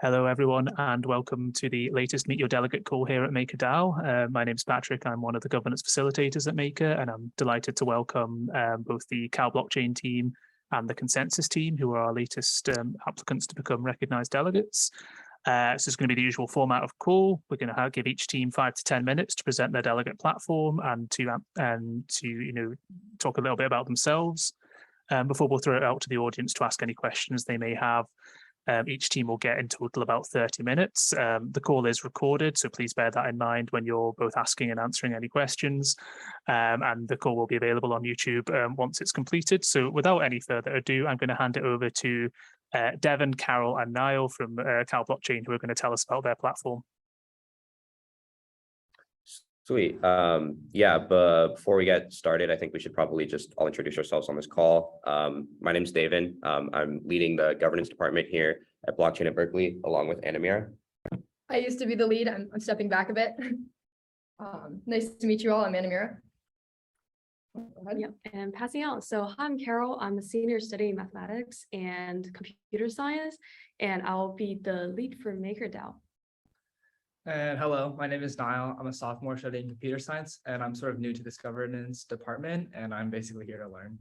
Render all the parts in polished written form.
Hello, everyone, and welcome to the latest Meet Your Delegate call here at MakerDAO. My name is Patrick. I'm one of the governance facilitators at Maker, and I'm delighted to welcome both the CalBlockchain team and the ConsenSys team, who are our latest applicants to become recognized delegates. So it's going to be the usual format of call. We're going to give each team 5 to 10 minutes to present their delegate platform and to talk a little bit about themselves before we'll throw it out to the audience to ask any questions they may have. Each team will get in total about 30 minutes. The call is recorded, so please bear that in mind when you're both asking and answering any questions. And the call will be available on YouTube once it's completed. So without any further ado, I'm going to hand it over to Devon, Carol, and Niall from CalBlockchain, who are going to tell us about their platform. Sweet. But before we get started, I think we should probably just all introduce ourselves on this call. My name is David. I'm leading the governance department here at Blockchain at Berkeley, along with Anamira. I used to be the lead. I'm stepping back a bit. Nice to meet you all. I'm Anamira. Yep, and passing out. So hi, I'm Carol. I'm a senior studying mathematics and computer science, and I'll be the lead for MakerDAO. And hello, my name is Niall. I'm a sophomore studying computer science, and I'm sort of new to this governance department, and I'm basically here to learn.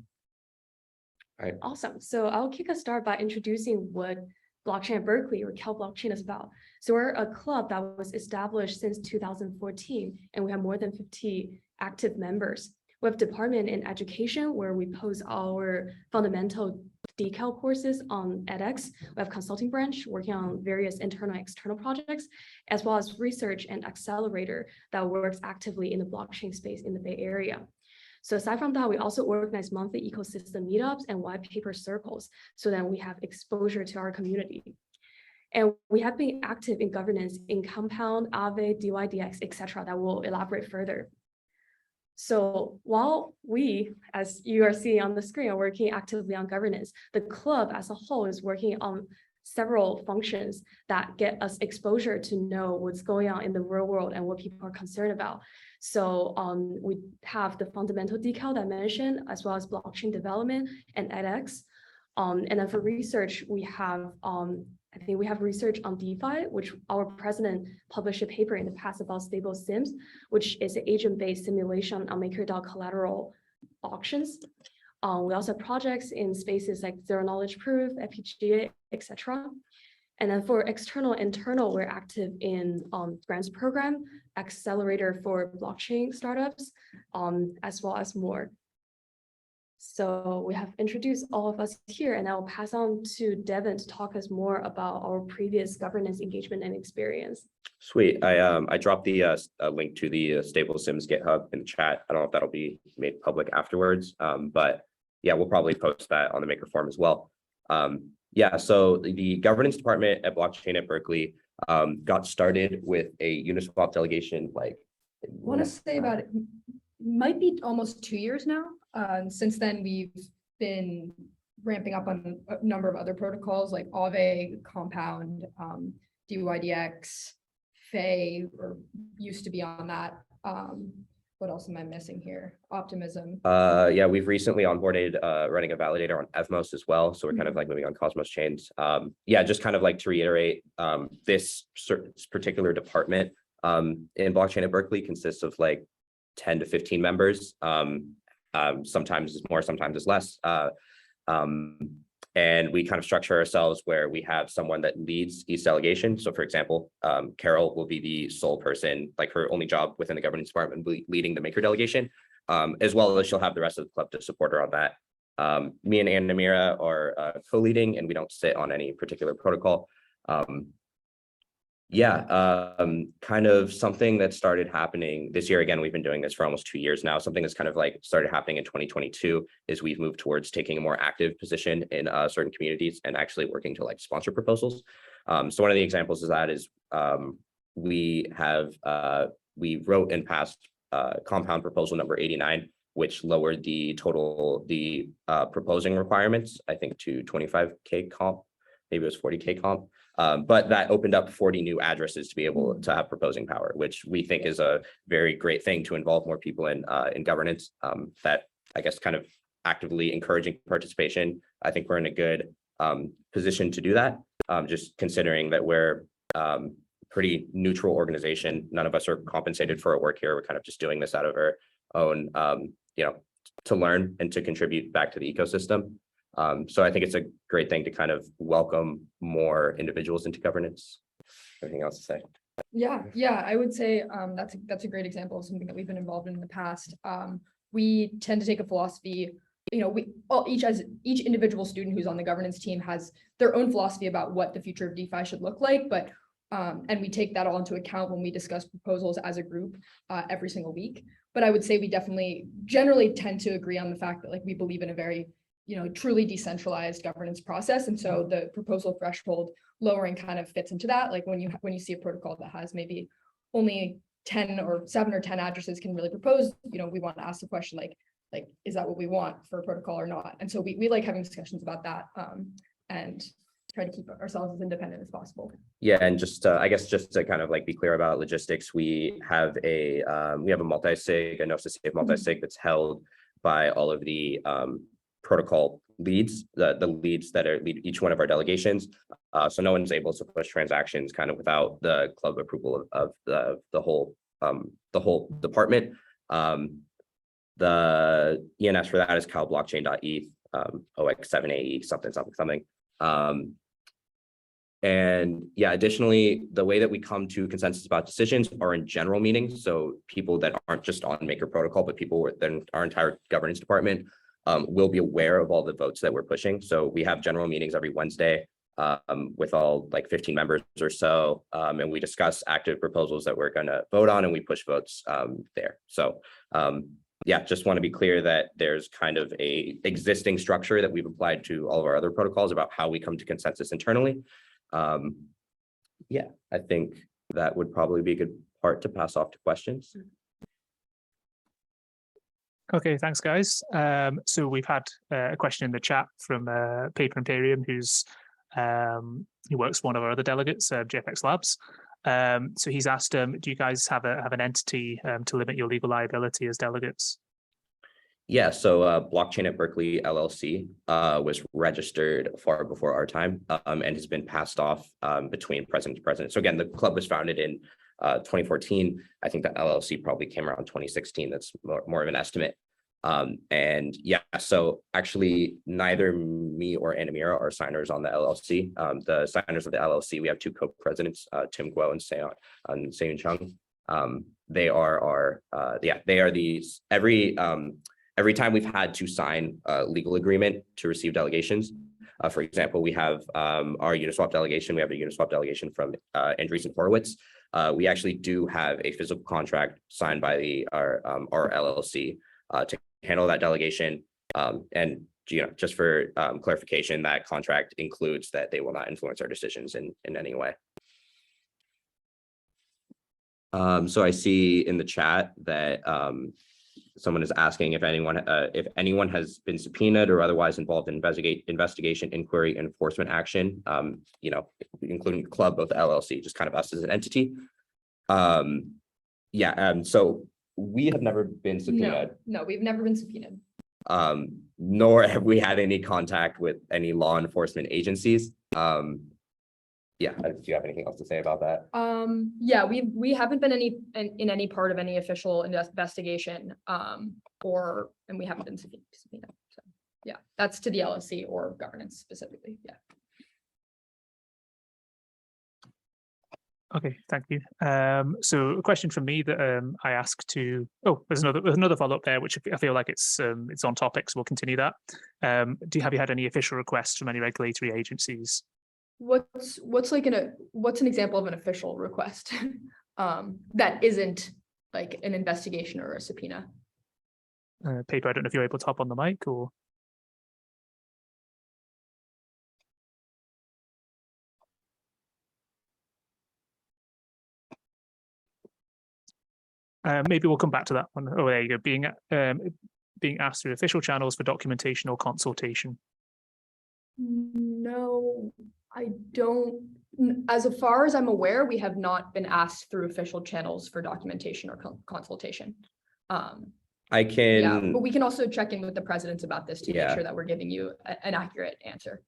All right. Awesome. So I'll kick us start by introducing what Blockchain at Berkeley, or CalBlockchain, is about. So we're a club that was established since 2014, and we have more than 50 active members. We have a department in education where we post our fundamental decal courses on edX. We have consulting branch working on various internal and external projects, as well as research and accelerator that works actively in the blockchain space in the Bay Area. So aside from that, we also organize monthly ecosystem meetups and white paper circles so that we have exposure to our community. And we have been active in governance in Compound, Aave, DYDX, etc. that we'll elaborate further. So while we, as you are seeing on the screen, are working actively on governance, the club as a whole is working on several functions that get us exposure to know what's going on in the real world and what people are concerned about. So we have the fundamental decal that I mentioned, as well as blockchain development and edX. And then for research, we have I think we have research on DeFi, which our president published a paper in the past about stable sims, which is an agent-based simulation on MakerDAO collateral auctions. We also have projects in spaces like zero knowledge proof, FPGA, etc. And then for external, internal, we're active in grants program, accelerator for blockchain startups, as well as more. So we have introduced all of us here, and I'll pass on to Devon to talk us more about our previous governance engagement and experience. Sweet. I dropped the link to the Stable Sims GitHub in the chat. I don't know if that'll be made public afterwards, but yeah, we'll probably post that on the Maker forum as well. So the governance department at Blockchain at Berkeley got started with a Uniswap delegation. I want to say about it might be almost 2 years now. Since then, we've been ramping up on a number of other protocols like Aave, Compound, DYDX, Fei, or used to be on that. What else am I missing here? Optimism. We've recently onboarded running a validator on Evmos as well. So we're kind of like moving on Cosmos chains. Just kind of like to reiterate, this particular department in Blockchain at Berkeley consists of like 10 to 15 members. Sometimes it's more, sometimes it's less. And we kind of structure ourselves where we have someone that leads each delegation. So for example, Carol will be the sole person, like her only job within the governance department, leading the Maker delegation, as well as she'll have the rest of the club to support her on that. Me and Anamira are co-leading, and we don't sit on any particular protocol. Kind of something that started happening this year. Again, we've been doing this for almost 2 years now. Something that's kind of like started happening in 2022 is we've moved towards taking a more active position in certain communities and actually working to like sponsor proposals. So one of the examples of that is we wrote and passed compound proposal number 89, which lowered the proposing requirements, I think, to 25K comp, maybe it was 40K comp. But that opened up 40 new addresses to be able to have proposing power, which we think is a very great thing to involve more people in governance. That, I guess, kind of actively encouraging participation. I think we're in a good position to do that. just considering that we're pretty neutral organization. None of us are compensated for our work here. We're kind of just doing this out of our own, to learn and to contribute back to the ecosystem. So I think it's a great thing to kind of welcome more individuals into governance. Anything else to say? Yeah, I would say that's a great example of something that we've been involved in the past. We tend to take a philosophy, each individual student who's on the governance team has their own philosophy about what the future of DeFi should look like, but and we take that all into account when we discuss proposals as a group every single week. But I would say we generally tend to agree on the fact that we believe in a very truly decentralized governance process, and so the proposal threshold lowering kind of fits into that. Like when you see a protocol that has maybe only 7 or 10 addresses can really propose, we want to ask the question like is that what we want for a protocol or not? And so we like having discussions about that and try to keep ourselves as independent as possible. Yeah, and just I guess just to kind of be clear about logistics, we have a multi-sig, a Gnosis safe multi-sig that's held by all of the protocol leads, the leads that lead each one of our delegations. So no one's able to push transactions kind of without the club approval of the whole department. The ENS for that is CalBlockchain.eth, OX7AE something. And yeah, additionally, the way that we come to consensus about decisions are in general meetings. So people that aren't just on Maker Protocol, but people within our entire governance department will be aware of all the votes that we're pushing. So we have general meetings every Wednesday with all 15 members or so, and we discuss active proposals that we're going to vote on, and we push votes there. So yeah, just want to be clear that there's kind of a existing structure that we've applied to all of our other protocols about how we come to consensus internally. Yeah, I think that would probably be a good part to pass off to questions. Okay, thanks, guys. So we've had a question in the chat from Paper Imperium, who works for one of our other delegates, JFX Labs. So he's asked, do you guys have an entity to limit your legal liability as delegates? Yeah, so Blockchain at Berkeley LLC was registered far before our time and has been passed off between president to president. So again, the club was founded in 2014. I think the LLC probably came around 2016. That's more of an estimate. And yeah, so actually neither me or Anamira are signers on the LLC. The signers of the LLC, we have 2 co-presidents, Tim Guo and Seiyun Chung. They are they are these every time we've had to sign a legal agreement to receive delegations. For example, we have our Uniswap delegation. We have a Uniswap delegation from Andreessen Horowitz. We actually do have a physical contract signed by our LLC to handle that delegation. And just for clarification, that contract includes that they will not influence our decisions in any way. So I see in the chat that someone is asking if anyone has been subpoenaed or otherwise involved in investigation, inquiry, enforcement action, including the club, both the LLC, just kind of us as an entity. So we have never been subpoenaed. No, we've never been subpoenaed. Nor have we had any contact with any law enforcement agencies. Do you have anything else to say about that? Yeah, we haven't been in any part of any official investigation, and we haven't been subpoenaed. So yeah, that's to the LLC or governance specifically. Yeah. Okay, thank you. So a question from me that I asked to. Oh, there's another follow-up there, which I feel like it's on topic, so we'll continue that. Have you had any official requests from any regulatory agencies? What's an example of an official request that isn't like an investigation or a subpoena? Paper, I don't know if you're able to hop on the mic or. Maybe we'll come back to that one. Oh, there you go. Being asked through official channels for documentation or consultation. No, I don't. As far as I'm aware, we have not been asked through official channels for documentation or consultation. I can. Yeah, but we can also check in with the presidents about this to make Yeah. sure that we're giving you an accurate answer.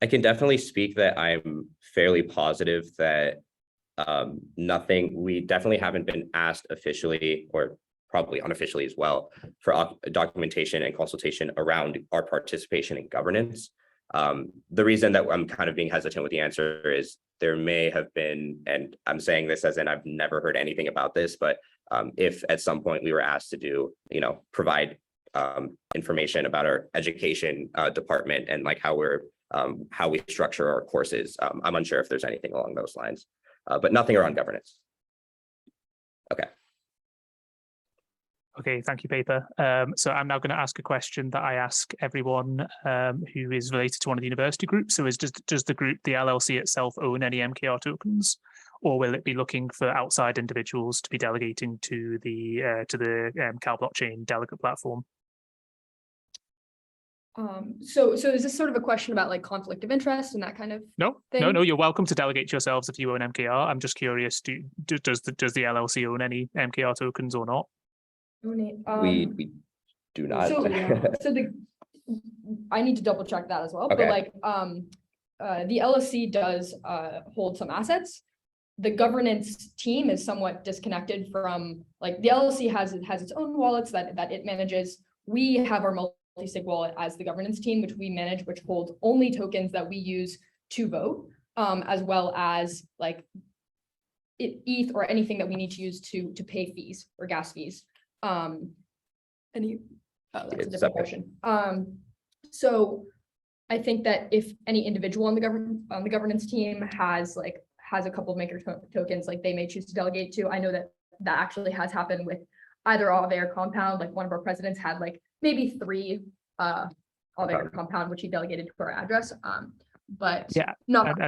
I can definitely speak that I'm fairly positive that we definitely haven't been asked officially, or probably unofficially as well, for documentation and consultation around our participation in governance. The reason that I'm kind of being hesitant with the answer is there may have been, and I'm saying this as in I've never heard anything about this, but if at some point we were asked to do, provide information about our education department and like how we structure our courses, I'm unsure if there's anything along those lines, but nothing around governance. Okay. Okay, thank you, Paper. So I'm now going to ask a question that I ask everyone who is related to one of the university groups. So does the group, the LLC itself, own any MKR tokens, or will it be looking for outside individuals to be delegating to the CalBlockchain delegate platform? So is this sort of a question about like conflict of interest and that kind of No, thing? no, you're welcome to delegate yourselves if you own MKR. I'm just curious, does the LLC own any MKR tokens or not? We do not. I need to double check that as well, Okay. but like, the LLC does, hold some assets. The governance team is somewhat disconnected from, like, the LLC has its own wallets that it manages. We have our multi-sig wallet as the governance team, which we manage, which holds only tokens that we use to vote, as well as like ETH or anything that we need to use to pay fees or gas fees. That's a different question. So I think that if any individual on the governance team has a couple of maker tokens, like they may choose to delegate to. I know that actually has happened with either Aave or Compound. Like one of our presidents had like maybe 3 Aave or Compound, which he delegated to our address. But yeah, not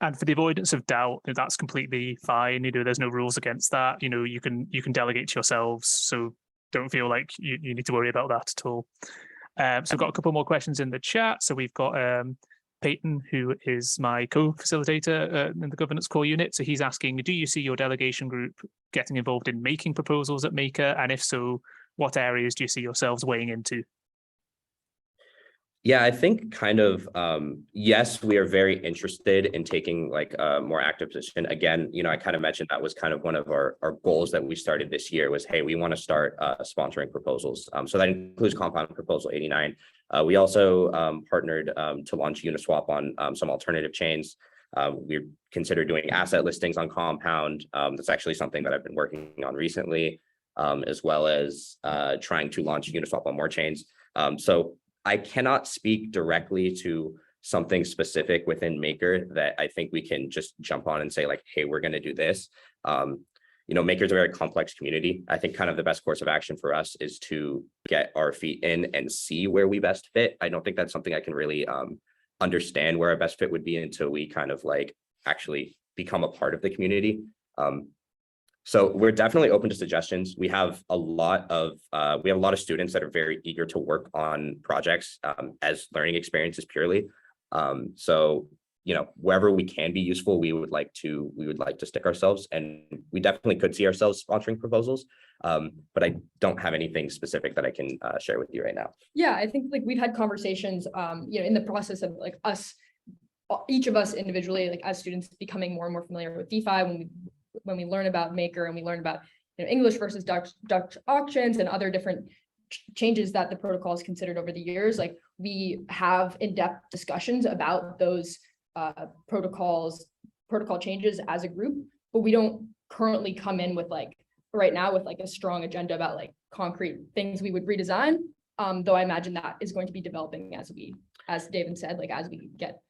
and for the avoidance of doubt, that's completely fine. There's no rules against that. You can delegate to yourselves, so don't feel like you need to worry about that at all. So we've got a couple more questions in the chat. So we've got Peyton, who is my co-facilitator in the governance core unit. So he's asking, do you see your delegation group getting involved in making proposals at Maker? And if so, what areas do you see yourselves weighing into? Yeah, I think kind of, yes, we are very interested in taking like a more active position. Again, I kind of mentioned that was kind of one of our goals that we started this year was, hey, we want to start sponsoring proposals. So that includes Compound Proposal 89. We also partnered to launch Uniswap on some alternative chains. We considered doing asset listings on Compound. That's actually something that I've been working on recently, as well as trying to launch Uniswap on more chains. So I cannot speak directly to something specific within Maker that I think we can just jump on and say like, hey, we're going to do this. Maker is a very complex community. I think kind of the best course of action for us is to get our feet in and see where we best fit. I don't think that's something I can really understand where our best fit would be until we kind of like actually become a part of the community. So we're definitely open to suggestions. We have a lot of students that are very eager to work on projects as learning experiences purely. So wherever we can be useful, we would like to stick ourselves, and we definitely could see ourselves sponsoring proposals. But I don't have anything specific that I can share with you right now. Yeah, I think like we've had conversations, in the process of like each of us individually, like as students becoming more and more familiar with DeFi, when we learn about Maker and we learn about English versus Dutch auctions and other different changes that the protocol has considered over the years, like we have in-depth discussions about those protocol changes as a group, but we don't currently come in with right now with a strong agenda about concrete things we would redesign. Though I imagine that is going to be developing as David said, as we get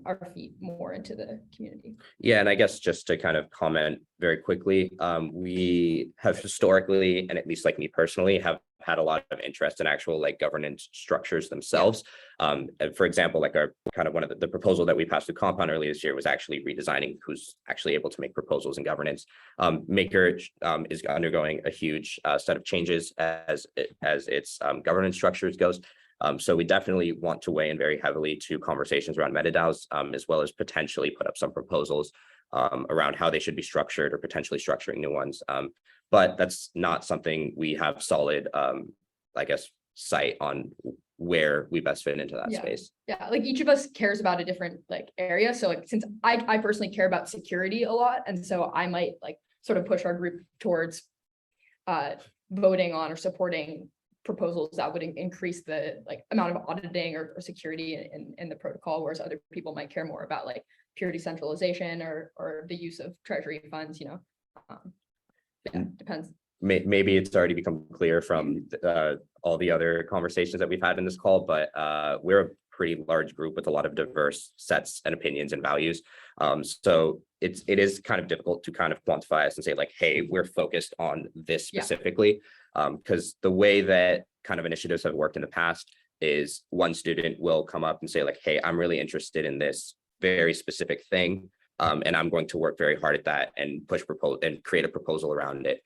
our feet more into the community. Yeah, and I guess just to kind of comment very quickly, we have historically, and at least me personally, have had a lot of interest in actual governance structures themselves. Yeah. For example, our kind of one of the proposal that we passed through Compound earlier this year was actually redesigning who's actually able to make proposals in governance. Maker is undergoing a huge set of changes as its governance structures goes. So we definitely want to weigh in very heavily to conversations around MetaDAOs, as well as potentially put up some proposals around how they should be structured or potentially structuring new ones. But that's not something we have solid, sight on where we best fit into that Yeah. space. Yeah, like each of us cares about a different like area. So like since I personally care about security a lot, and so I might like sort of push our group towards voting on or supporting proposals that would increase the like amount of auditing or security in the protocol, whereas other people might care more about like pure decentralization or the use of treasury funds, you know. Yeah, depends. Maybe it's already become clear from all the other conversations that we've had in this call, but we're a pretty large group with a lot of diverse sets and opinions and values. So it is kind of difficult to kind of quantify us and say like, hey, we're focused on this specifically, because the way that kind of initiatives have worked in the past is one student will come up and say like, hey, I'm really interested in this very specific thing, and I'm going to work very hard at that and push proposal and create a proposal around it.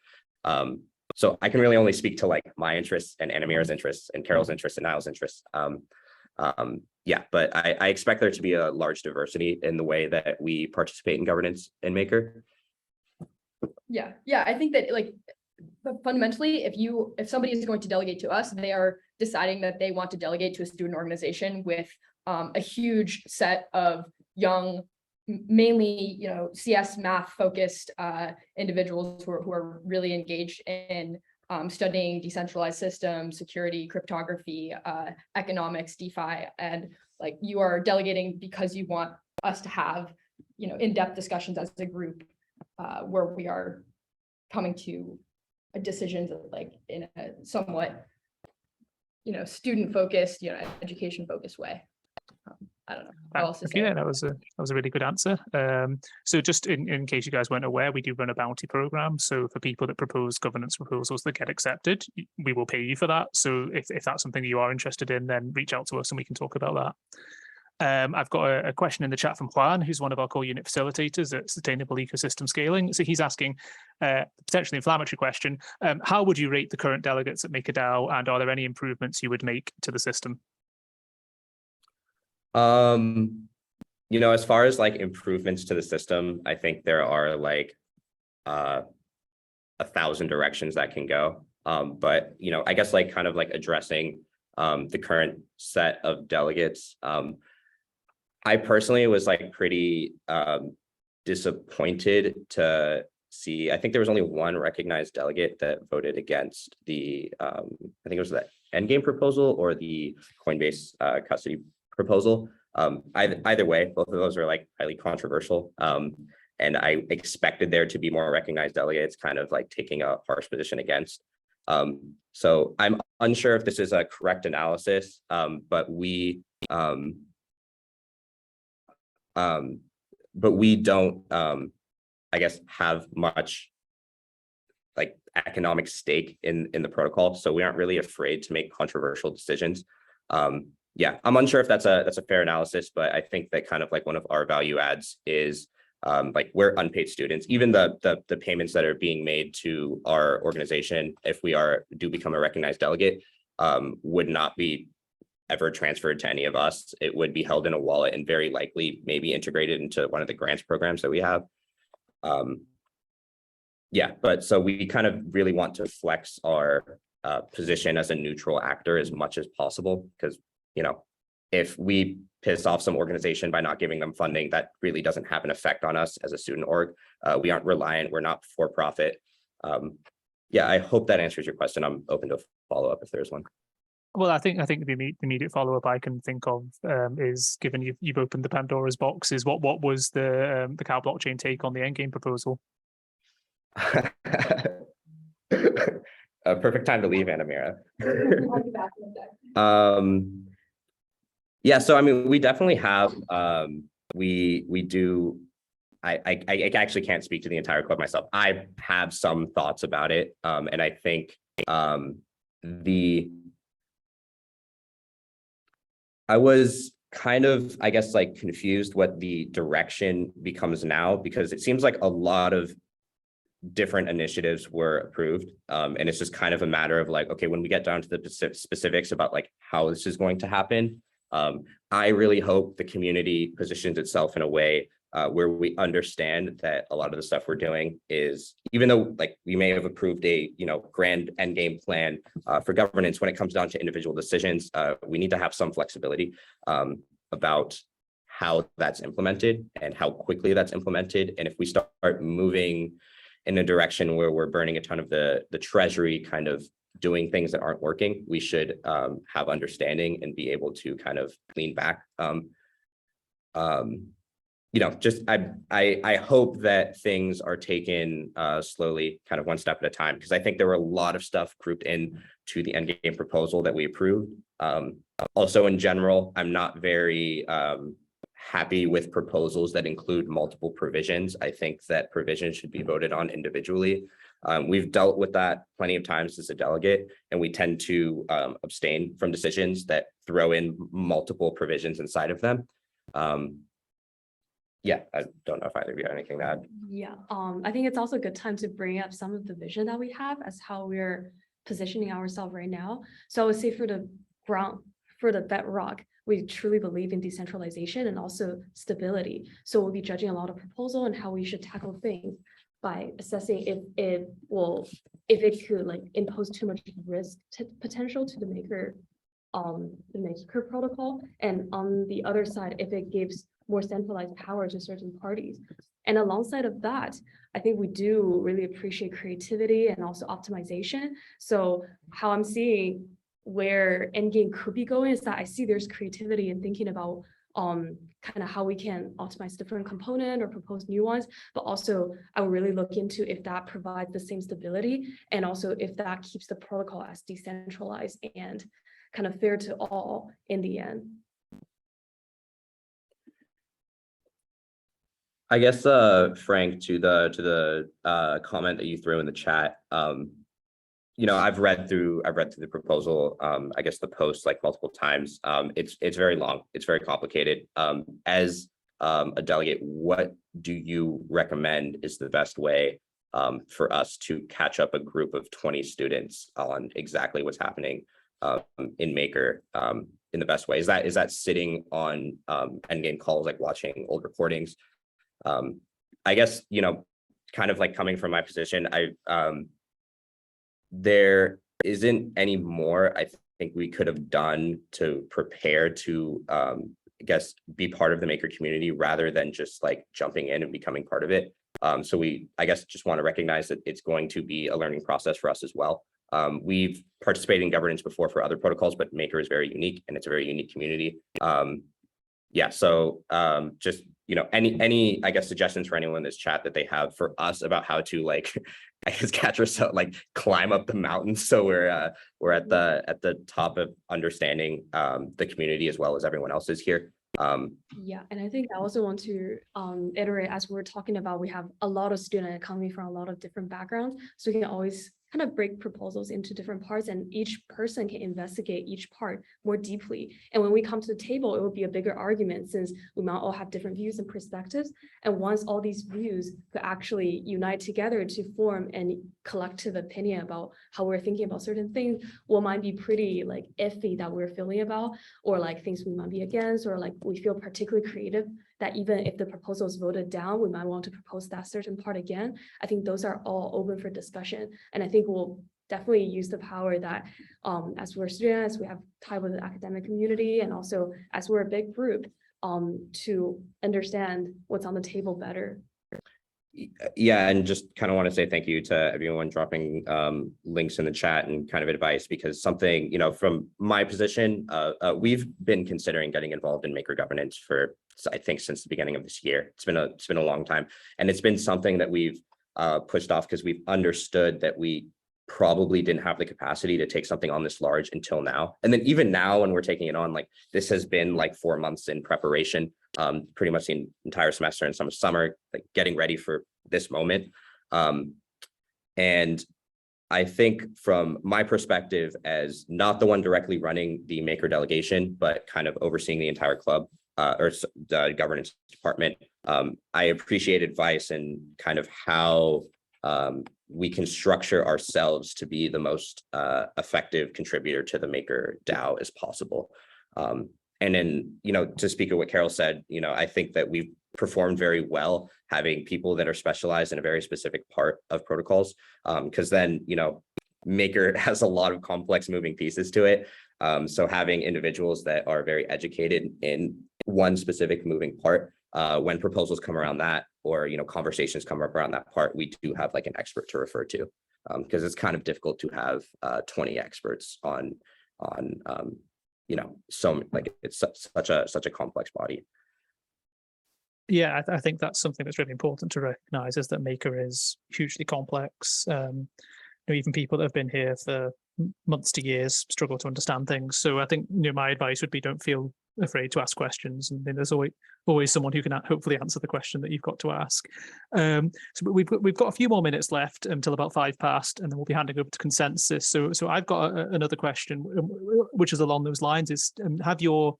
So I can really only speak to like my interests and Anamira's interests and Carol's interests and Niall's interests. Yeah, but I expect there to be a large diversity in the way that we participate in governance in Maker. Yeah, I think that like fundamentally, if somebody is going to delegate to us, they are deciding that they want to delegate to a student organization with a huge set of young, mainly, you know, CS math focused individuals who are really engaged in studying decentralized systems, security, cryptography, economics, DeFi, and like you are delegating because you want us to have, you know, in-depth discussions as a group where we are coming to a decision like in a somewhat, you know, student focused, you know, education focused way. I don't know. Thank you. That was a really good answer. So just in case you guys weren't aware, we do run a bounty program. So for people that propose governance proposals that get accepted, we will pay you for that. So if that's something you are interested in, then reach out to us and we can talk about that. I've got a question in the chat from Juan, who's one of our core unit facilitators at Sustainable Ecosystem Scaling. So he's asking a potentially inflammatory question. How would you rate the current delegates at MakerDAO, and are there any improvements you would make to the system? You know, as far as like improvements to the system, I think there are like 1,000 directions that can go. But, you know, I guess like kind of like addressing the current set of delegates. I personally was like pretty disappointed to see, I think there was only one recognized delegate that voted against the, I think it was the endgame proposal or the Coinbase custody proposal. Either way, both of those are like highly controversial. And I expected there to be more recognized delegates kind of like taking a harsh position against. So I'm unsure if this is a correct analysis, but we don't, I guess, have much like economic stake in the protocol. So we aren't really afraid to make controversial decisions. Yeah, I'm unsure if that's a fair analysis, but I think that kind of like one of our value adds is like we're unpaid students. Even the payments that are being made to our organization, if we do become a recognized delegate, would not be ever transferred to any of us. It would be held in a wallet and very likely maybe integrated into one of the grants programs that we have. Yeah, but so we kind of really want to flex our position as a neutral actor as much as possible, because, you know, if we piss off some organization by not giving them funding, that really doesn't have an effect on us as a student org. We aren't reliant, we're not for profit. Yeah, I hope that answers your question. I'm open to follow up if there's one. Well, I think the immediate follow up I can think of is, given you've opened the Pandora's box, is what was the CalBlockchain take on the endgame proposal? A perfect time to leave, Anamira. Yeah, so I mean, we definitely have we do. I actually can't speak to the entire club myself. I have some thoughts about it, and I think I was kind of, I guess, like confused what the direction becomes now, because it seems like a lot of different initiatives were approved, and it's just kind of a matter of like, okay, when we get down to the specifics about like how this is going to happen, I really hope the community positions itself in a way where we understand that a lot of the stuff we're doing is, even though like we may have approved a grand end game plan for governance, when it comes down to individual decisions, we need to have some flexibility about how that's implemented and how quickly that's implemented. And if we start moving in a direction where we're burning a ton of the treasury kind of doing things that aren't working, we should have understanding and be able to kind of lean back. Just I hope that things are taken slowly, kind of one step at a time, because I think there were a lot of stuff grouped in to the endgame proposal that we approved. Also, in general, I'm not very happy with proposals that include multiple provisions. I think that provisions should be voted on individually. We've dealt with that plenty of times as a delegate, and we tend to abstain from decisions that throw in multiple provisions inside of them. Yeah, I don't know if either of you have anything to add. Yeah, I think it's also a good time to bring up some of the vision that we have as how we're positioning ourselves right now. So I would say for the bedrock, we truly believe in decentralization and also stability. So we'll be judging a lot of proposal and how we should tackle things by assessing if it could like impose too much risk potential to the maker protocol, and on the other side, if it gives more centralized power to certain parties. And alongside of that, I think we do really appreciate creativity and also optimization. So how I'm seeing where endgame could be going is that I see there's creativity in thinking about kind of how we can optimize different component or propose new ones, but also I will really look into if that provides the same stability, and also if that keeps the protocol as decentralized and kind of fair to all in the end. I guess, Frank, to the comment that you threw in the chat, I've read through the proposal, I guess the post like multiple times. It's very long, it's very complicated. As a delegate, what do you recommend is the best way for us to catch up a group of 20 students on exactly what's happening in Maker in the best way? Is that sitting on endgame calls, like watching old recordings? I guess, kind of like coming from my position, there isn't any more I think we could have done to prepare to, I guess, be part of the Maker community rather than just like jumping in and becoming part of it. So I guess, just want to recognize that it's going to be a learning process for us as well. We've participated in governance before for other protocols, but Maker is very unique and it's a very unique community. Yeah, so just any I guess suggestions for anyone in this chat that they have for us about how to like I guess catch ourselves, like climb up the mountain, so we're at the top of understanding the community as well as everyone else is here. Yeah, and I think I also want to iterate, as we're talking about, we have a lot of students coming from a lot of different backgrounds, so we can always kind of break proposals into different parts, and each person can investigate each part more deeply. And when we come to the table, it will be a bigger argument since we might all have different views and perspectives. And once all these views could actually unite together to form a collective opinion about how we're thinking about certain things, what might be pretty like iffy that we're feeling about, or like things we might be against, or like we feel particularly creative that even if the proposal is voted down, we might want to propose that certain part again. I think those are all open for discussion. And I think we'll definitely use the power that as we're students, we have tied with the academic community, and also as we're a big group to understand what's on the table better. Yeah, and just kind of want to say thank you to everyone dropping links in the chat and kind of advice, because something, from my position, we've been considering getting involved in Maker governance for, I think, since the beginning of this year. It's been a long time, and it's been something that we've pushed off because we've understood that we probably didn't have the capacity to take something on this large until now. And then even now, when we're taking it on, like this has been like 4 months in preparation, pretty much the entire semester and some summer, like getting ready for this moment. And I think from my perspective, as not the one directly running the Maker delegation, but kind of overseeing the entire club or the governance department, I appreciate advice and kind of how we can structure ourselves to be the most effective contributor to the Maker DAO as possible. And then, to speak of what Carol said, I think that we've performed very well having people that are specialized in a very specific part of protocols, because then, Maker has a lot of complex moving pieces to it. So having individuals that are very educated in one specific moving part, when proposals come around that, or conversations come up around that part, we do have like an expert to refer to, because it's kind of difficult to have 20 experts on so like it's such a complex body. Yeah, I think that's something that's really important to recognize, is that Maker is hugely complex. Even people that have been here for months to years struggle to understand things. So I think my advice would be, don't feel afraid to ask questions, and there's always someone who can hopefully answer the question that you've got to ask. So we've got a few more minutes left until about 5 past, and then we'll be handing over to ConsenSys. So I've got another question, which is along those lines: is have your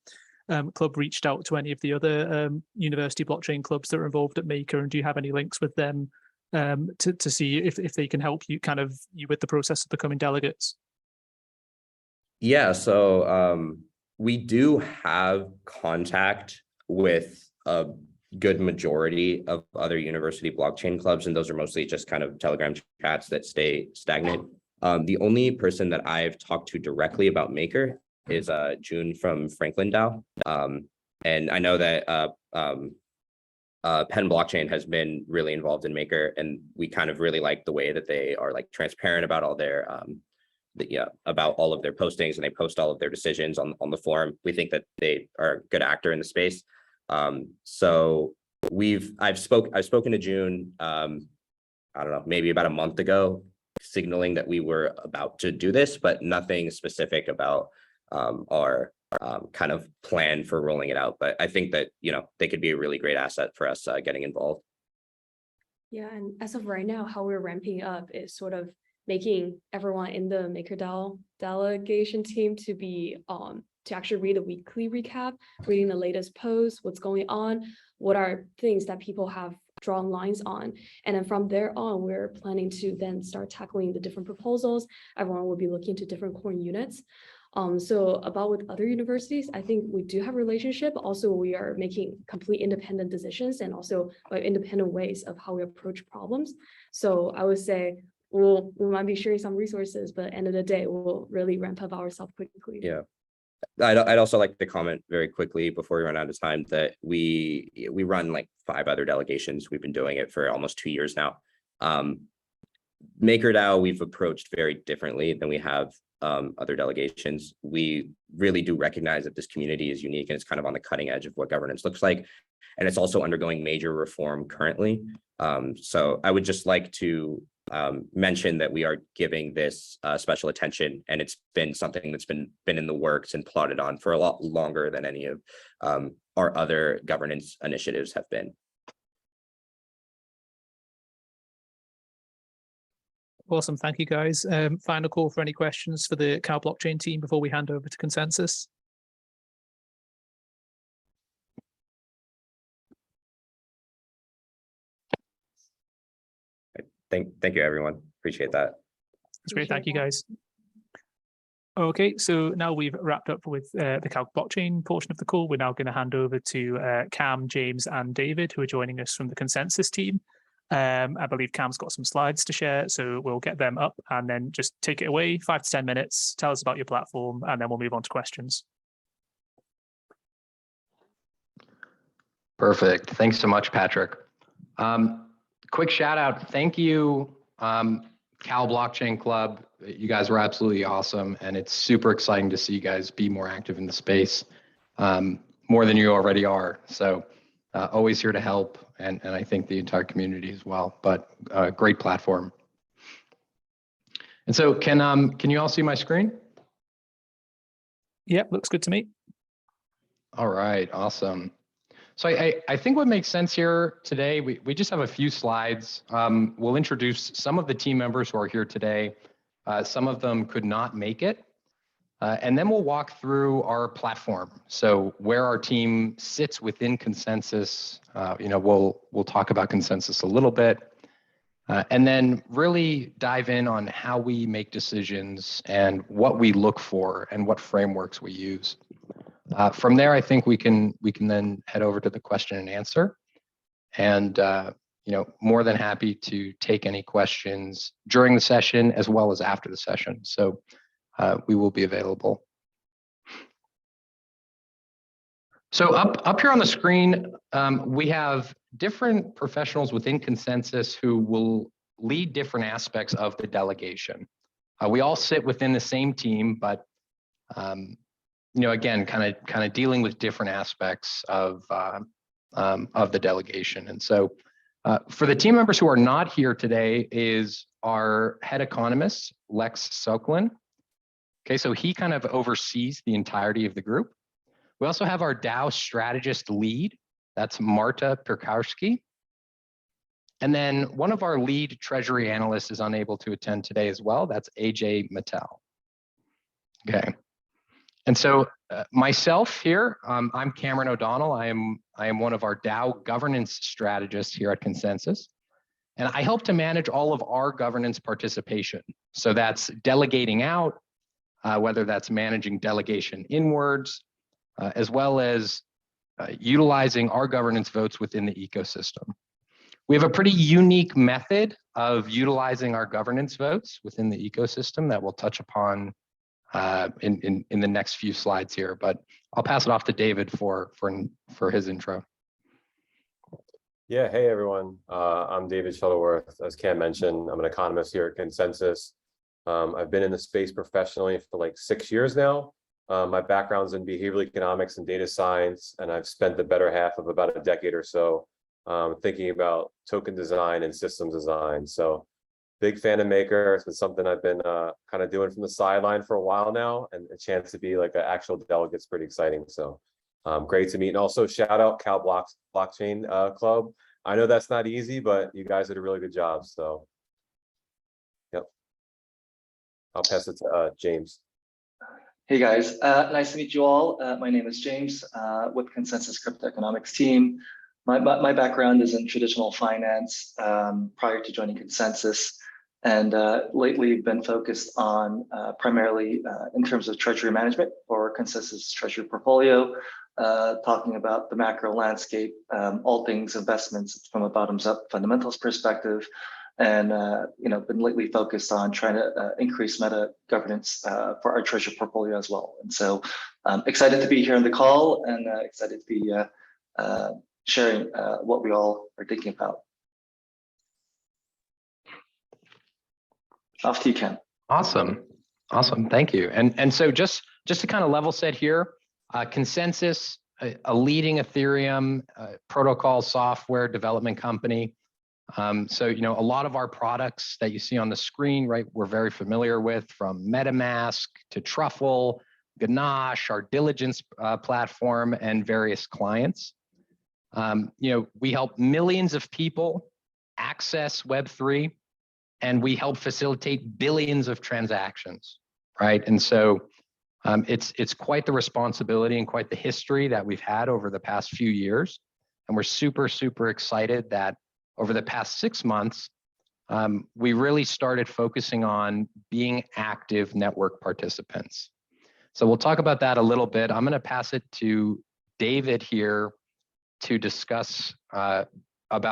club reached out to any of the other university blockchain clubs that are involved at Maker, and do you have any links with them to see if they can help you with the process of becoming delegates? Yeah, so we do have contact with a good majority of other university blockchain clubs, and those are mostly just kind of Telegram chats that stay stagnant. The only person that I've talked to directly about Maker is June from Franklin DAO. And I know that Penn Blockchain has been really involved in Maker, and we kind of really like the way that they are like transparent about all their about all of their postings, and they post all of their decisions on the forum. We think that they are a good actor in the space. So I've spoken to June, I don't know, maybe about a month ago, signaling that we were about to do this, but nothing specific about our kind of plan for rolling it out. But I think that, they could be a really great asset for us getting involved. Yeah, and as of right now, how we're ramping up is sort of making everyone in the MakerDAO delegation team to be to actually read a weekly recap, reading the latest posts, what's going on, what are things that people have drawn lines on. And then from there on, we're planning to then start tackling the different proposals. Everyone will be looking to different core units. So about with other universities, I think we do have a relationship. Also, we are making complete independent decisions, and also independent ways of how we approach problems. So I would say we might be sharing some resources, but at the end of the day, we'll really ramp up ourselves quickly. Yeah. I'd also like to comment very quickly before we run out of time that we run like 5 other delegations. We've been doing it for almost 2 years now. MakerDAO we've approached very differently than we have other delegations. We really do recognize that this community is unique, and it's kind of on the cutting edge of what governance looks like. And it's also undergoing major reform currently. So I would just like to mention that we are giving this special attention, and it's been something that's been in the works and plotted on for a lot longer than any of our other governance initiatives have been. Awesome, thank you guys. Final call for any questions for the CalBlockchain team before we hand over to ConsenSys. Thank you, everyone. Appreciate that. That's great. Thank you, guys. Okay, so now we've wrapped up with the CalBlockchain portion of the call. We're now going to hand over to Cam, James, and David, who are joining us from the ConsenSys team. I believe Cam's got some slides to share, so we'll get them up and then just take it away, 5 to 10 minutes, tell us about your platform, and then we'll move on to questions. Perfect. Thanks so much, Patrick. Quick shout out. Thank you, CalBlockchain Club. You guys were absolutely awesome, and it's super exciting to see you guys be more active in the space, more than you already are. So always here to help, and I think the entire community as well, but great platform. And so can you all see my screen? Yep, looks good to me. All right, awesome. So I think what makes sense here today, we just have a few slides. We'll introduce some of the team members who are here today. Some of them could not make it. And then we'll walk through our platform. So where our team sits within ConsenSys, we'll talk about ConsenSys a little bit, and then really dive in on how we make decisions and what we look for and what frameworks we use. From there, I think we can then head over to the question and answer. and more than happy to take any questions during the session as well as after the session. So we will be available. So up here on the screen, we have different professionals within ConsenSys who will lead different aspects of the delegation. We all sit within the same team, but again, kind of dealing with different aspects of the delegation. And so for the team members who are not here today is our head economist, Lex Soklin. Okay, so he kind of oversees the entirety of the group. We also have our DAO strategist lead, that's Marta Perkowski. And then one of our lead treasury analysts is unable to attend today as well. That's AJ Mattel. Okay. And so myself here, I'm Cameron O'Donnell. I am one of our DAO governance strategists here at ConsenSys. And I help to manage all of our governance participation. So that's delegating out, whether that's managing delegation inwards, as well as utilizing our governance votes within the ecosystem. We have a pretty unique method of utilizing our governance votes within the ecosystem that we'll touch upon in the next few slides here, but I'll pass it off to David for his intro. Yeah, hey everyone. I'm David Shuttleworth. As Cam mentioned, I'm an economist here at ConsenSys. I've been in the space professionally for like 6 years now. My background's in behavioral economics and data science, and I've spent the better half of about a decade or so thinking about token design and systems design. So big fan of Maker. It's been something I've been kind of doing from the sideline for a while now, and a chance to be like an actual delegate is pretty exciting. So great to meet. And also shout out CalBlockchain Club. I know that's not easy, but you guys did a really good job. So yep. I'll pass it to James. Hey guys, nice to meet you all. My name is James with ConsenSys Crypto Economics team. My background is in traditional finance prior to joining ConsenSys, and lately been focused on primarily in terms of treasury management for ConsenSys treasury portfolio, talking about the macro landscape, all things investments from a bottoms-up fundamentals perspective, and been lately focused on trying to increase meta governance for our treasury portfolio as well. And so excited to be here on the call, and excited to be sharing what we all are thinking about. Off to you, Ken. Awesome. Thank you. And so just to kind of level set here, ConsenSys, a leading Ethereum protocol software development company. So, a lot of our products that you see on the screen, right, we're very familiar with, from MetaMask to Truffle, Ganache, our diligence platform, and various clients. We help millions of people access Web3, and we help facilitate billions of transactions, right? And so it's quite the responsibility and quite the history that we've had over the past few years. And we're super, super excited that over the past 6 months, we really started focusing on being active network participants. So we'll talk about that a little bit. I'm going to pass it to David here to discuss about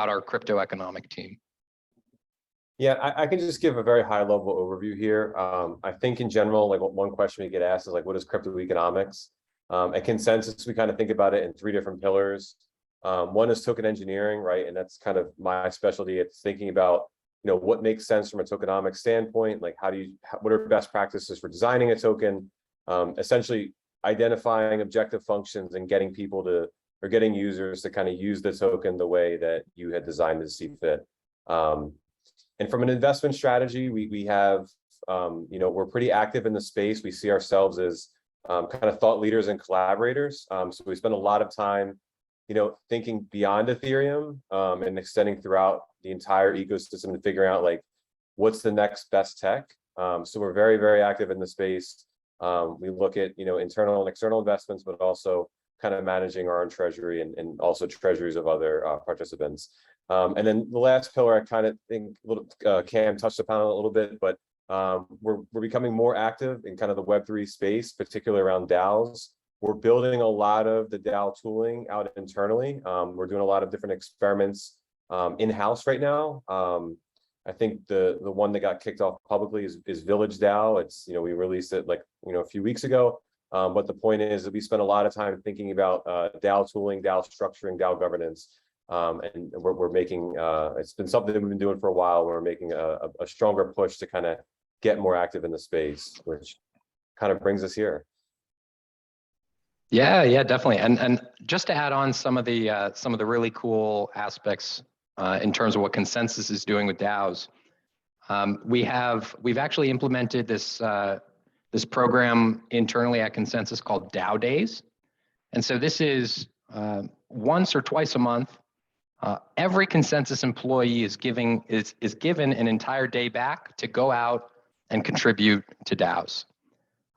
our crypto economic team. Yeah, I can just give a very high level overview here. I think in general, like one question we get asked is like, what is crypto economics? At ConsenSys, we kind of think about it in 3 different pillars. One is token engineering, right? And that's kind of my specialty. It's thinking about, what makes sense from a tokenomics standpoint, like what are best practices for designing a token, essentially identifying objective functions and getting people to, or getting users to kind of use the token the way that you had designed to see fit. And from an investment strategy, we have, we're pretty active in the space. We see ourselves as kind of thought leaders and collaborators. So we spend a lot of time, thinking beyond Ethereum and extending throughout the entire ecosystem and figuring out like, what's the next best tech. So we're very, very active in the space. We look at, internal and external investments, but also kind of managing our own treasury and also treasuries of other participants. And then the last pillar, I kind of think Cam touched upon it a little bit, but we're becoming more active in kind of the Web3 space, particularly around DAOs. We're building a lot of the DAO tooling out internally. We're doing a lot of different experiments in-house right now. I think the one that got kicked off publicly is Village DAO. It's, we released it like, a few weeks ago. But the point is that we spent a lot of time thinking about DAO tooling, DAO structuring, DAO governance. And we're making, it's been something that we've been doing for a while. We're making a stronger push to kind of get more active in the space, which kind of brings us here. Yeah, definitely. And just to add on some of the really cool aspects in terms of what ConsenSys is doing with DAOs, we've actually implemented this program internally at ConsenSys called DAO Days, and so this is once or twice a month. Every ConsenSys employee is given an entire day back to go out and contribute to DAOs.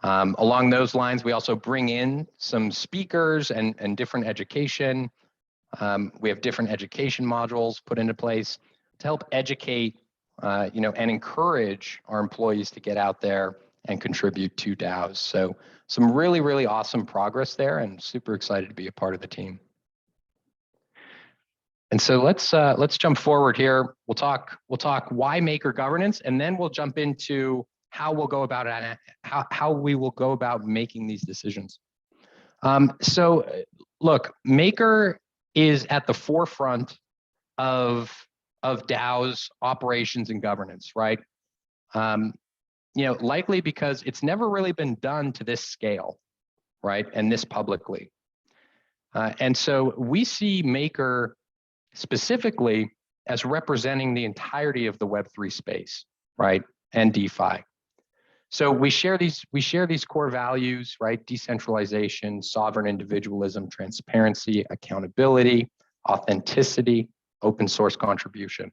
Along those lines, we also bring in some speakers and different education. We have different education modules put into place to help educate, and encourage our employees to get out there and contribute to DAOs. So some really, really awesome progress there, and super excited to be a part of the team. And so let's jump forward here. We'll talk why maker governance, and then we'll jump into how we'll go about it, how we will go about making these decisions. So look, maker is at the forefront of DAO's operations and governance, right? Likely because it's never really been done to this scale, right? And this publicly. And so we see maker specifically as representing the entirety of the Web3 space, right? And DeFi. So we share these core values, right? Decentralization, sovereign individualism, transparency, accountability, authenticity, open source contribution,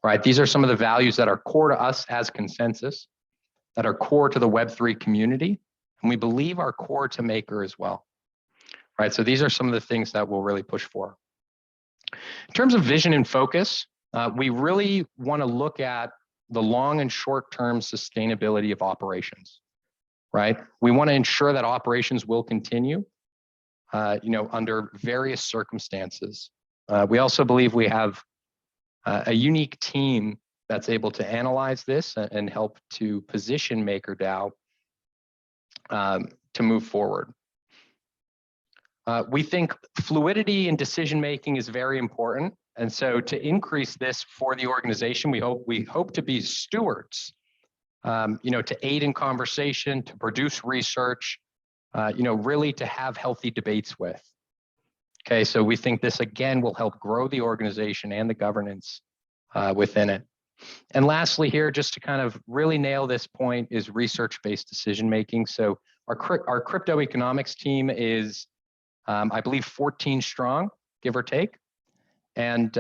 right? These are some of the values that are core to us as ConsenSys, that are core to the Web3 community, and we believe are core to Maker as well, right? So these are some of the things that we'll really push for. In terms of vision and focus, we really want to look at the long and short-term sustainability of operations, right? We want to ensure that operations will continue, under various circumstances. We also believe we have a unique team that's able to analyze this and help to position MakerDAO to move forward. We think fluidity in decision-making is very important. And so to increase this for the organization, we hope to be stewards, to aid in conversation, to produce research, really to have healthy debates with. Okay, so we think this again will help grow the organization and the governance within it. And lastly here, just to kind of really nail this point, is research-based decision-making. So our crypto economics team is, I believe, 14 strong, give or take. And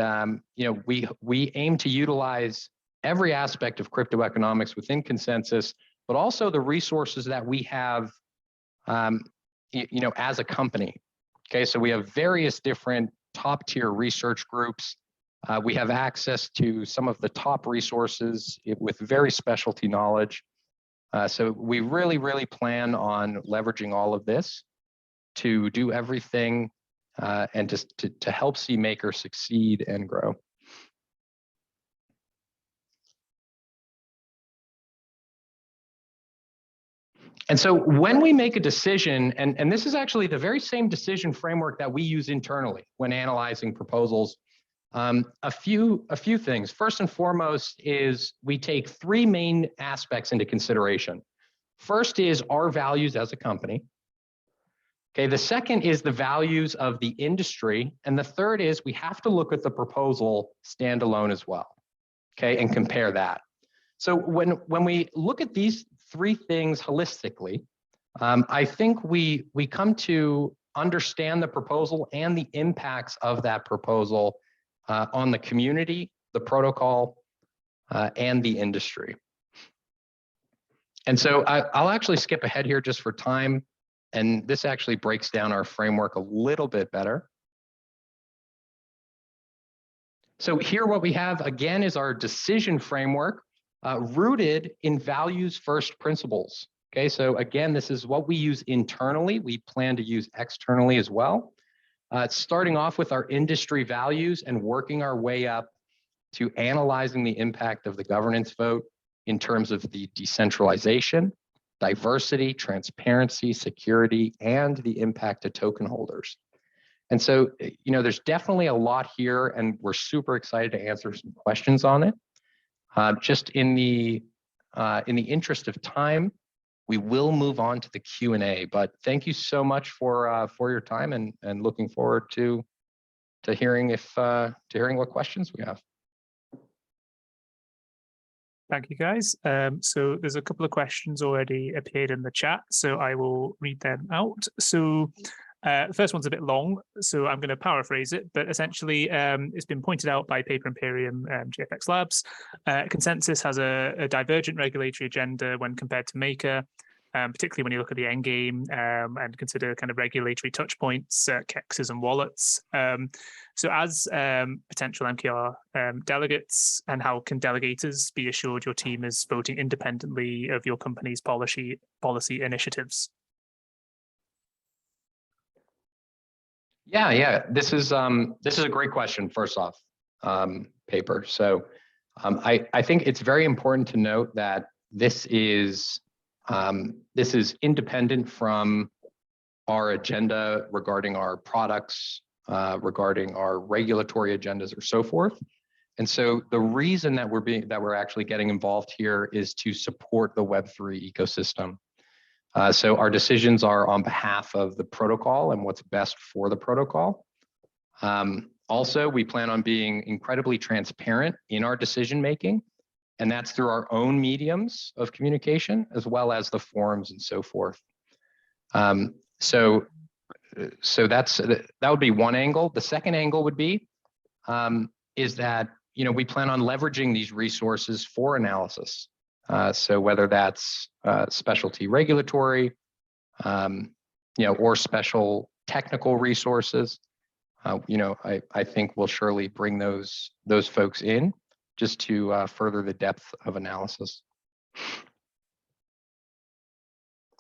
we aim to utilize every aspect of crypto economics within ConsenSys, but also the resources that we have, as a company. Okay, so we have various different top-tier research groups. We have access to some of the top resources with very specialty knowledge. So we really, really plan on leveraging all of this to do everything and just to help see Maker succeed and grow. And so when we make a decision, and this is actually the very same decision framework that we use internally when analyzing proposals, a few things. First and foremost is we take three main aspects into consideration. First is our values as a company. Okay, the second is the values of the industry. And the third is we have to look at the proposal standalone as well, okay, and compare that. So when we look at these three things holistically, I think we come to understand the proposal and the impacts of that proposal on the community, the protocol, and the industry. And so I'll actually skip ahead here just for time. And this actually breaks down our framework a little bit better. So here what we have again is our decision framework rooted in values first principles. Okay, so again, this is what we use internally. We plan to use externally as well. Starting off with our industry values and working our way up to analyzing the impact of the governance vote in terms of the decentralization, diversity, transparency, security, and the impact to token holders. And so, there's definitely a lot here, and we're super excited to answer some questions on it. Just in the interest of time, we will move on to the Q&A. But thank you so much for your time, and looking forward to hearing what questions we have. Thank you, guys. So there's a couple of questions already appeared in the chat, so I will read them out. So the first one's a bit long, so I'm going to paraphrase it, but essentially it's been pointed out by Paper Imperium JFX Labs. ConsenSys has a divergent regulatory agenda when compared to Maker, particularly when you look at the end game and consider kind of regulatory touch points, KEXs and wallets. So as potential MKR delegates, and how can delegators be assured your team is voting independently of your company's policy initiatives? Yeah. This is a great question. First off, Paper. So I think it's very important to note that this is independent from our agenda regarding our products, regarding our regulatory agendas, or so forth. And so the reason that we're actually getting involved here is to support the Web3 ecosystem. So our decisions are on behalf of the protocol and what's best for the protocol. Also, we plan on being incredibly transparent in our decision making, and that's through our own mediums of communication as well as the forums and so forth. So that would be one angle. The second angle would be is that we plan on leveraging these resources for analysis. So whether that's specialty regulatory, or special technical resources, I think we'll surely bring those folks in just to further the depth of analysis.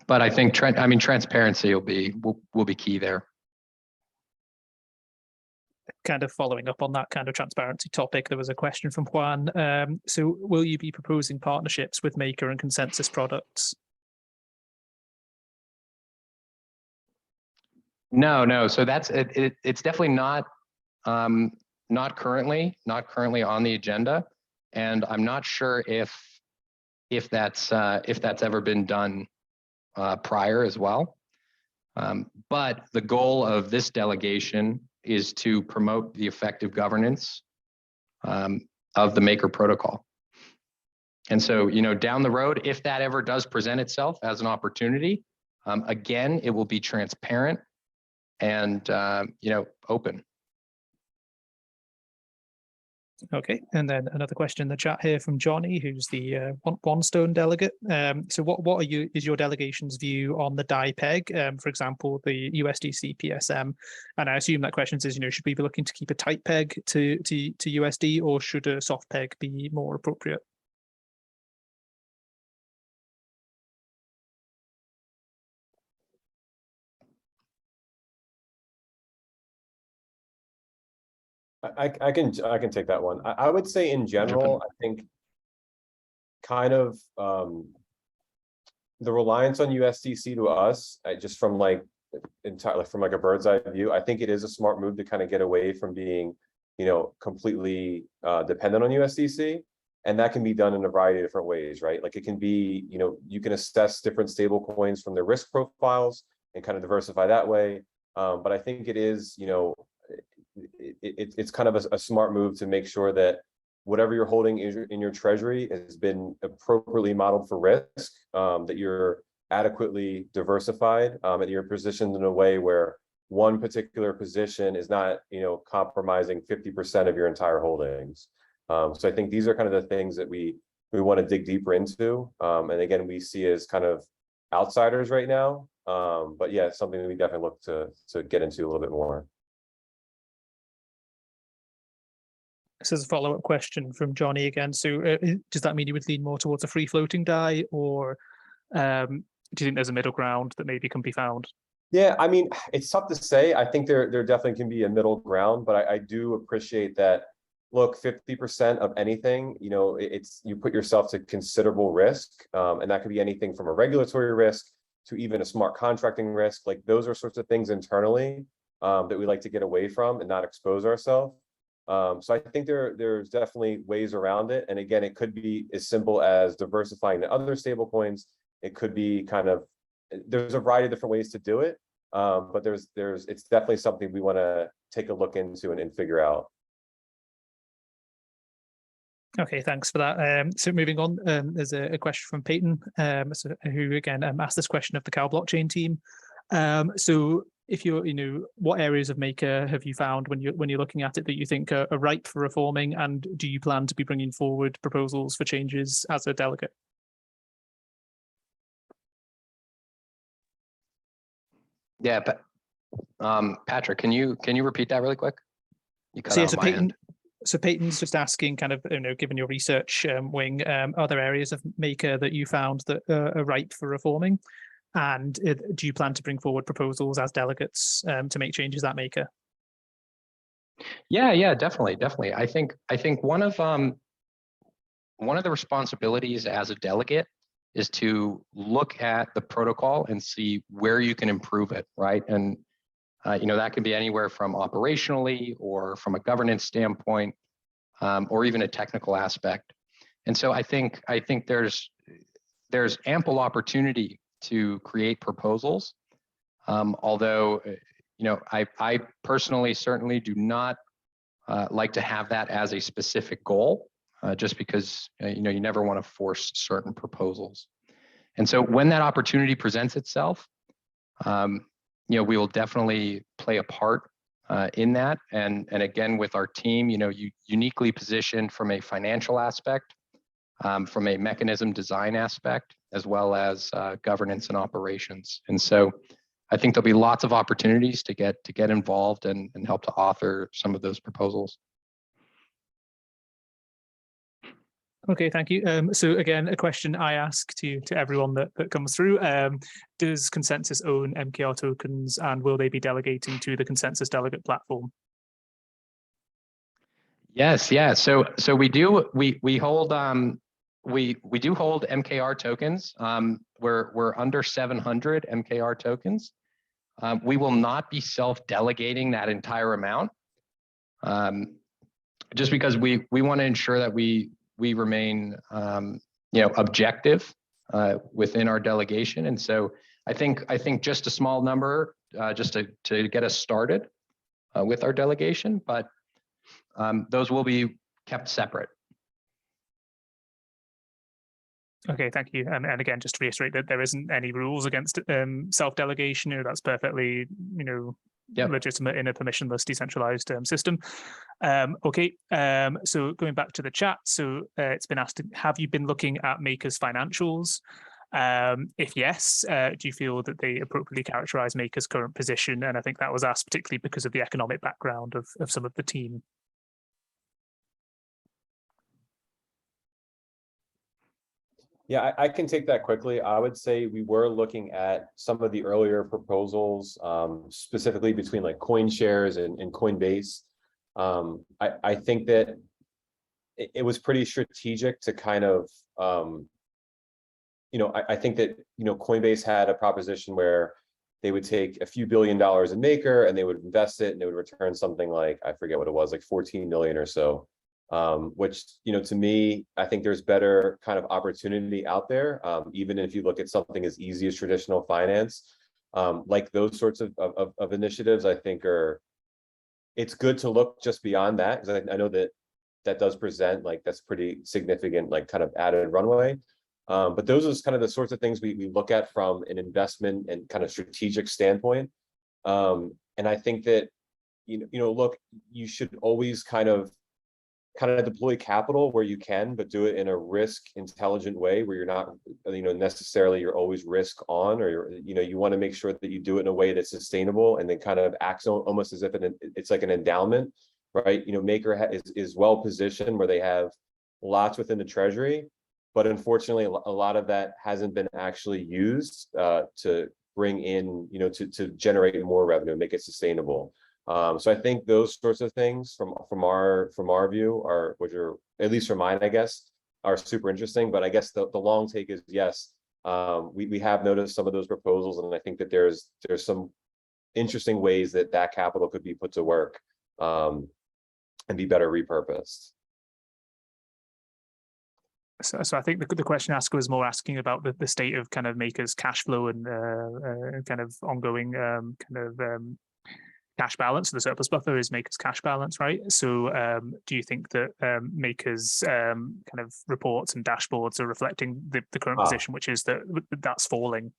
But I think transparency will be key there. Kind of following up on that kind of transparency topic, there was a question from Juan. So will you be proposing partnerships with Maker and ConsenSys products? No. So that's it's definitely not currently on the agenda, and I'm not sure if that's ever been done prior as well. But the goal of this delegation is to promote the effective governance of the Maker protocol. And so, down the road, if that ever does present itself as an opportunity, again, it will be transparent and, open. Okay, and then another question in the chat here from Johnny, who's the One Stone delegate. So what is your delegation's view on the DAI peg, for example, the USDC PSM? And I assume that question is, should we be looking to keep a tight peg to USD, or should a soft peg be more appropriate? I can take that one. I would say in general, I think kind of the reliance on USDC to us, just from entirely from a bird's eye view, I think it is a smart move to kind of get away from being, completely dependent on USDC. And that can be done in a variety of different ways, right? Like it can be, you can assess different stable coins from their risk profiles and kind of diversify that way. But I think it is, it's kind of a smart move to make sure that whatever you're holding in your treasury has been appropriately modeled for risk, that you're adequately diversified, and you're positioned in a way where one particular position is not, compromising 50% of your entire holdings. So I think these are kind of the things that we want to dig deeper into. And again, we see as kind of outsiders right now. But yeah, it's something that we definitely look to get into a little bit more. This is a follow-up question from Johnny again. So does that mean you would lean more towards a free floating DAI, or do you think there's a middle ground that maybe can be found? Yeah, I mean, it's tough to say. I think there definitely can be a middle ground, but I do appreciate that. Look, 50% of anything, you know, it's you put yourself to considerable risk, and that could be anything from a regulatory risk to even a smart contracting risk. Like those are sorts of things internally that we like to get away from and not expose ourselves. So I think there's definitely ways around it. And again, it could be as simple as diversifying to other stable coins. It could be kind of, there's a variety of different ways to do it. But it's definitely something we want to take a look into and figure out. Okay, thanks for that. So moving on, there's a question from Peyton, who again asked this question of the CalBlockchain team. So if you're, what areas of Maker have you found when you're looking at it that you think are ripe for reforming, and do you plan to be bringing forward proposals for changes as a delegate? Yeah, but Patrick, can you repeat that really quick? You cut out So my end. So Peyton's just asking, kind of, given your research wing, are there areas of Maker that you found that are ripe for reforming? And do you plan to bring forward proposals as delegates to make changes at Maker? Yeah, definitely. I think one of the responsibilities as a delegate is to look at the protocol and see where you can improve it, right? And that can be anywhere from operationally or from a governance standpoint, or even a technical aspect. And so I think there's ample opportunity to create proposals. Although, I personally certainly do not like to have that as a specific goal, just because you never want to force certain proposals. And so when that opportunity presents itself, we will definitely play a part in that. And again, with our team, uniquely positioned from a financial aspect, from a mechanism design aspect, as well as governance and operations. And so I think there'll be lots of opportunities to get involved and help to author some of those proposals. Okay, thank you. So again, a question I ask to everyone that comes through: does ConsenSys own MKR tokens, and will they be delegating to the ConsenSys delegate platform? Yes, yeah. So we do we hold we do hold MKR tokens. We're under 700 MKR tokens. We will not be self-delegating that entire amount, just because we want to ensure that we remain objective within our delegation. And so I think just a small number just to get us started with our delegation, but those will be kept separate. Okay, thank you. And again, just to reiterate that there isn't any rules against self-delegation. That's perfectly, legitimate in a permissionless decentralized system. Okay, so going back to the chat, so it's been asked, have you been looking at Maker's financials? If yes, do you feel that they appropriately characterize Maker's current position? And I think that was asked particularly because of the economic background of some of the team. Yeah, I can take that quickly. I would say we were looking at some of the earlier proposals, specifically between like CoinShares and Coinbase. I think that it was pretty strategic to kind of, I think that, Coinbase had a proposition where they would take a few $1 billion in Maker and they would invest it and it would return something like, I forget what it was, like 14 million or so. Which, to me, I think there's better kind of opportunity out there. Even if you look at something as easy as traditional finance, like those sorts of initiatives, I think it's good to look just beyond that, because I know that does present like that's pretty significant, like kind of added runway. But those are kind of the sorts of things we look at from an investment and kind of strategic standpoint. And I think that, look, you should always kind of deploy capital where you can, but do it in a risk intelligent way where you're not, necessarily you're always risk on, or you want to make sure that you do it in a way that's sustainable and then kind of acts almost as if it's like an endowment, right? Maker is well positioned where they have lots within the treasury, but unfortunately, a lot of that hasn't been actually used to bring in, to generate more revenue, make it sustainable. So I think those sorts of things from our view are, which are, at least from mine, I guess, are super interesting. But I guess the long take is, yes, we have noticed some of those proposals, and I think that there's some interesting ways that capital could be put to work and be better repurposed. So I think the question asker was more asking about the state of kind of Maker's cash flow and kind of ongoing cash balance. So the surplus buffer is Maker's cash balance, right? So do you think that Maker's kind of reports and dashboards are reflecting the current position, which is that that's falling,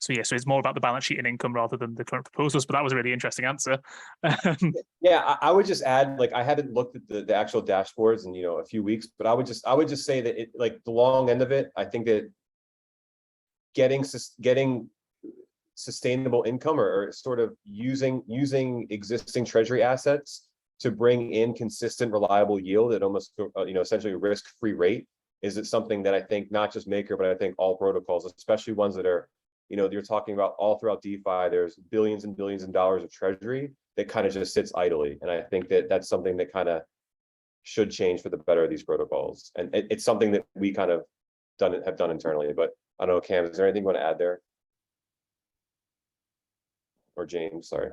So yeah, so it's more about the balance sheet and income rather than the current proposals, but that was a really interesting answer. Yeah, I would just add, like, I haven't looked at the actual dashboards in, a few weeks, but I would just say that it, like, the long end of it, I think that getting sustainable income or sort of using existing treasury assets to bring in consistent, reliable yield at almost, essentially a risk-free rate is it something that I think not just Maker, but I think all protocols, especially ones that are, you're talking about all throughout DeFi, there's billions and billions of dollars of treasury that kind of just sits idly. And I think that that's something that kind of should change for the better of these protocols. And it's something that we kind of have done internally, but I don't know, Cam, is there anything you want to add there? Or James, sorry.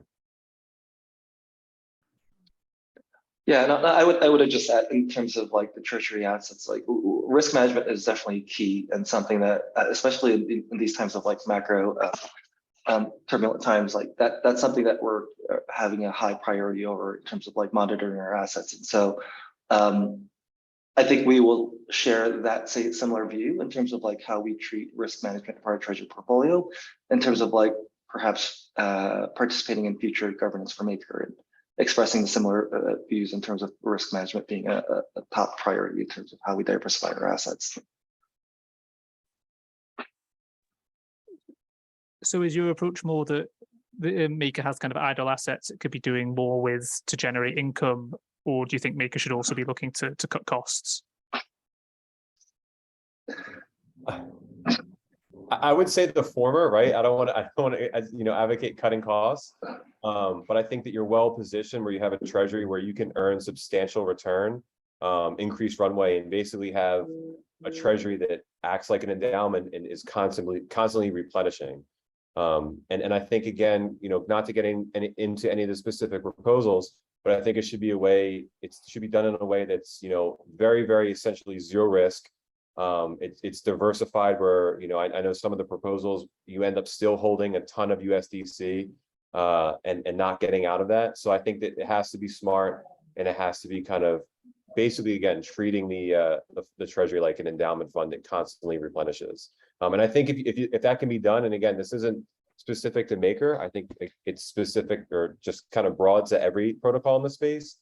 Yeah, no, I would have just add in terms of like the treasury assets, like risk management is definitely key and something that, especially in these times of like macro turbulent times, like that's something that we're having a high priority over in terms of like monitoring our assets. And so I think we will share that similar view in terms of like how we treat risk management for our treasury portfolio, in terms of like perhaps participating in future governance for Maker and expressing the similar views in terms of risk management being a top priority in terms of how we diversify our assets. So is your approach more that the Maker has kind of idle assets it could be doing more with to generate income, or do you think Maker should also be looking to cut costs? I would say the former, right? I don't want to, advocate cutting costs, but I think that you're well positioned where you have a treasury where you can earn substantial return, increase runway, and basically have a treasury that acts like an endowment and is constantly replenishing. And I think, again, not to get into any of the specific proposals, but I think it should be it should be done in a way that's, very, very essentially zero risk. It's diversified where, I know some of the proposals, you end up still holding a ton of USDC and not getting out of that. So I think that it has to be smart, and it has to be kind of basically, again, treating the treasury like an endowment fund that constantly replenishes. And I think if that can be done, and again, this isn't specific to Maker, I think it's specific or just kind of broad to every protocol in the space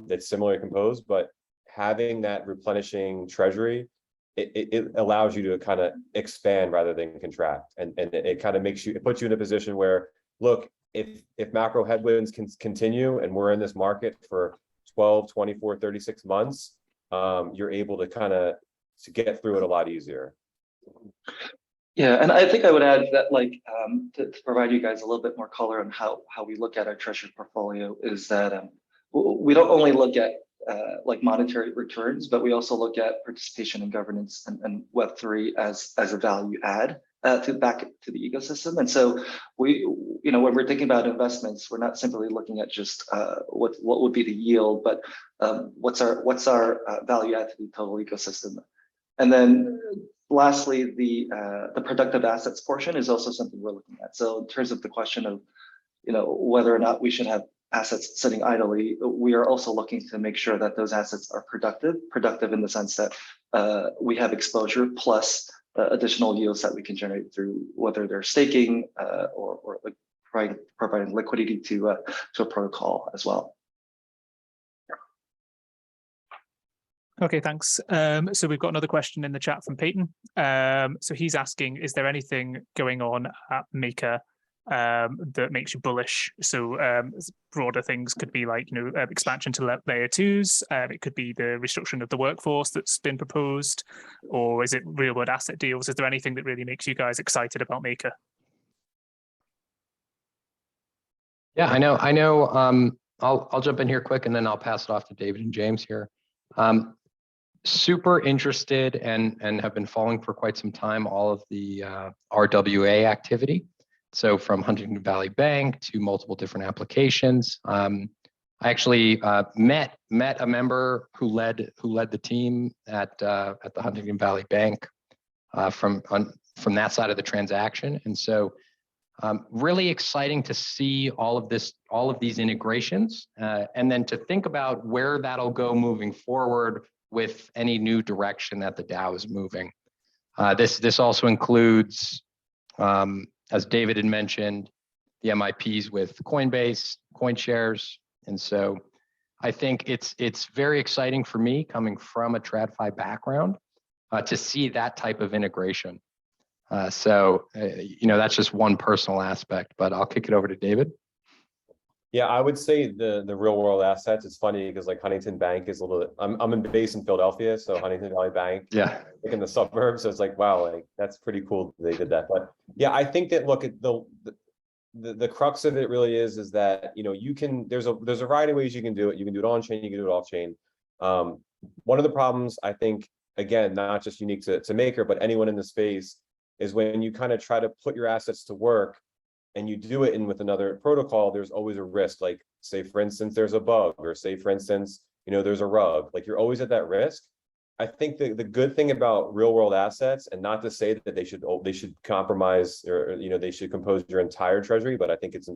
that's similarly composed, but having that replenishing treasury, it allows you to kind of expand rather than contract. And it kind of puts you in a position where, look, if macro headwinds can continue and we're in this market for 12, 24, 36 months, you're able to to get through it a lot easier. Yeah, and I think I would add that, like, to provide you guys a little bit more color on how we look at our treasury portfolio, is that we don't only look at like monetary returns, but we also look at participation in governance and Web3 as a value add back to the ecosystem. And so we, when we're thinking about investments, we're not simply looking at just what would be the yield, but what's our value add to the total ecosystem. And then lastly, the productive assets portion is also something we're looking at. So in terms of the question of, whether or not we should have assets sitting idly, we are also looking to make sure that those assets are productive in the sense that we have exposure plus additional yields that we can generate through whether they're staking or like providing liquidity to a protocol as well. Okay, thanks. So we've got another question in the chat from Peyton. So he's asking, is there anything going on at Maker that makes you bullish. So broader things could be like, expansion to layer twos. It could be the restructuring of the workforce that's been proposed, or is it real world asset deals? Is there anything that really makes you guys excited about Maker? Yeah, I know. I'll jump in here quick and then I'll pass it off to David and James here. Super interested and have been following for quite some time all of the RWA activity. So from Huntington Valley Bank to multiple different applications. I actually met a member who led the team at the Huntington Valley Bank from that side of the transaction, and so really exciting to see all of these integrations, and then to think about where that'll go moving forward with any new direction that the DAO is moving. This also includes, as David had mentioned, the MIPs with Coinbase, CoinShares. And so I think it's very exciting for me coming from a TradFi background to see that type of integration. So that's just one personal aspect, but I'll kick it over to David. Yeah, I would say the real world assets. It's funny because like Huntington Bank is a little. I'm based in Philadelphia, so Huntington Valley Bank. Yeah. Like in the suburbs, so it's like wow, like that's pretty cool they did that. But yeah, I think that look at the crux of it really is that you can there's a variety of ways you can do it. You can do it on chain, you can do it off chain. One of the problems I think, again, not just unique to Maker, but anyone in the space, is when you kind of try to put your assets to work and you do it in with another protocol, there's always a risk. Like say, for instance, there's a bug, or say, for instance, there's a rug, like you're always at that risk. I think the good thing about real world assets, and not to say that they should compromise or they should compose your entire treasury, but I think it's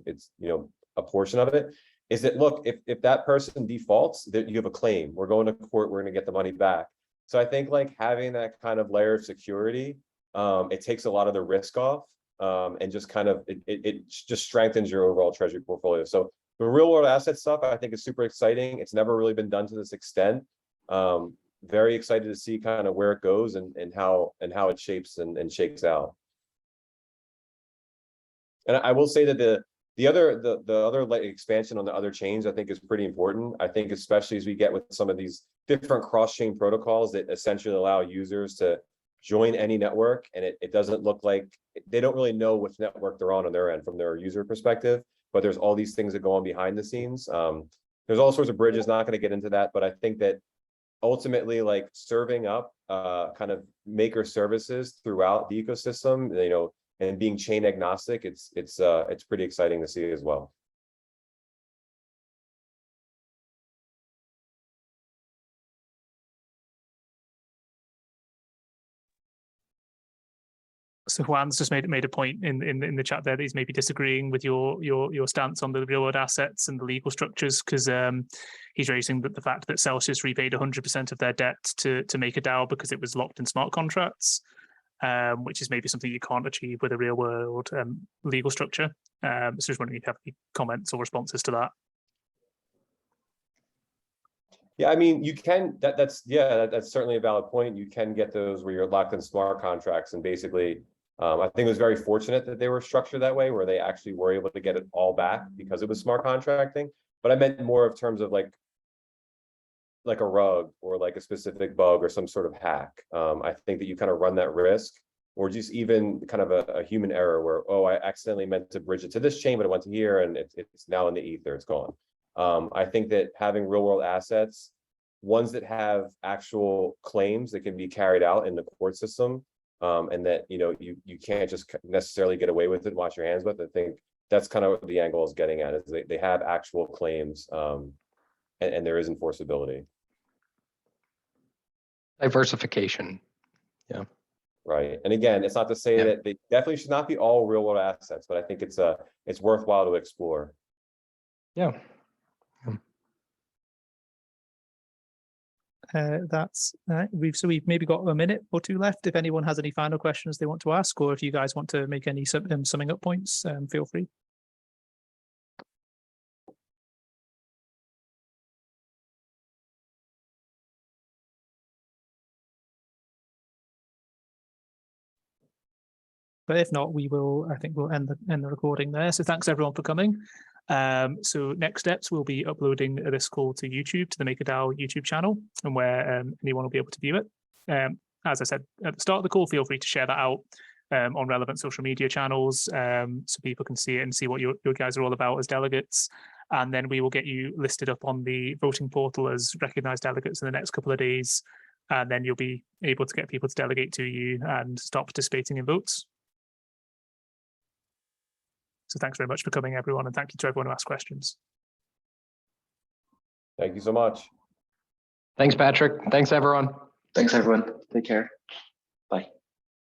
a portion of it, is that look, if that person defaults, that you have a claim, we're going to court, we're going to get the money back. So I think like having that kind of layer of security, it takes a lot of the risk off. And just kind of it just strengthens your overall treasury portfolio. So the real world asset stuff I think is super exciting. It's never really been done to this extent. Very excited to see kind of where it goes and how it shapes and shakes out. And I will say that the other like expansion on the other chains I think is pretty important. I think especially as we get with some of these different cross-chain protocols that essentially allow users to join any network, and it doesn't look like they don't really know which network they're on their end from their user perspective, but there's all these things that go on behind the scenes. There's all sorts of bridges, not going to get into that, but I think that ultimately like serving up kind of Maker services throughout the ecosystem, and being chain agnostic, it's pretty exciting to see as well. So Juan's just made a point in the chat there that he's maybe disagreeing with your stance on the real world assets and the legal structures, because he's raising the fact that Celsius repaid 100% of their debt to make a DAO because it was locked in smart contracts, which is maybe something you can't achieve with a real world legal structure. So just wondering if you have any comments or responses to that. Yeah, I mean, you can. That's certainly a valid point. You can get those where you're locked in smart contracts, and basically, I think it was very fortunate that they were structured that way, where they actually were able to get it all back because it was smart contracting. But I meant more of terms of like a rug or like a specific bug or some sort of hack. I think that you kind of run that risk, or just even kind of a human error where, oh, I accidentally meant to bridge it to this chain, but it went to here, and it's now in the ether, it's gone. I think that having real world assets, ones that have actual claims that can be carried out in the court system, and that you can't just necessarily get away with it and wash your hands with. I think that's kind of what the angle is getting at, is they have actual claims, and there is enforceability. Diversification. Yeah. Right. And again, it's not to say that they definitely should not be all real world assets, but I think it's worthwhile to explore. Yeah. We've maybe got a minute or two left. If anyone has any final questions they want to ask, or if you guys want to make any summing up points, feel free. But if not, I think we'll end the recording there. So thanks everyone for coming. So next steps, we'll be uploading this call to YouTube, to the MakerDAO YouTube channel, and where anyone will be able to view it. As I said at the start of the call, feel free to share that out on relevant social media channels, so people can see it and see what your guys are all about as delegates. And then we will get you listed up on the voting portal as recognized delegates in the next couple of days. And then you'll be able to get people to delegate to you and start participating in votes. So thanks very much for coming, everyone, and thank you to everyone who asked questions. Thank you so much. Thanks, Patrick. Thanks, everyone. Thanks, everyone. Take care. Bye.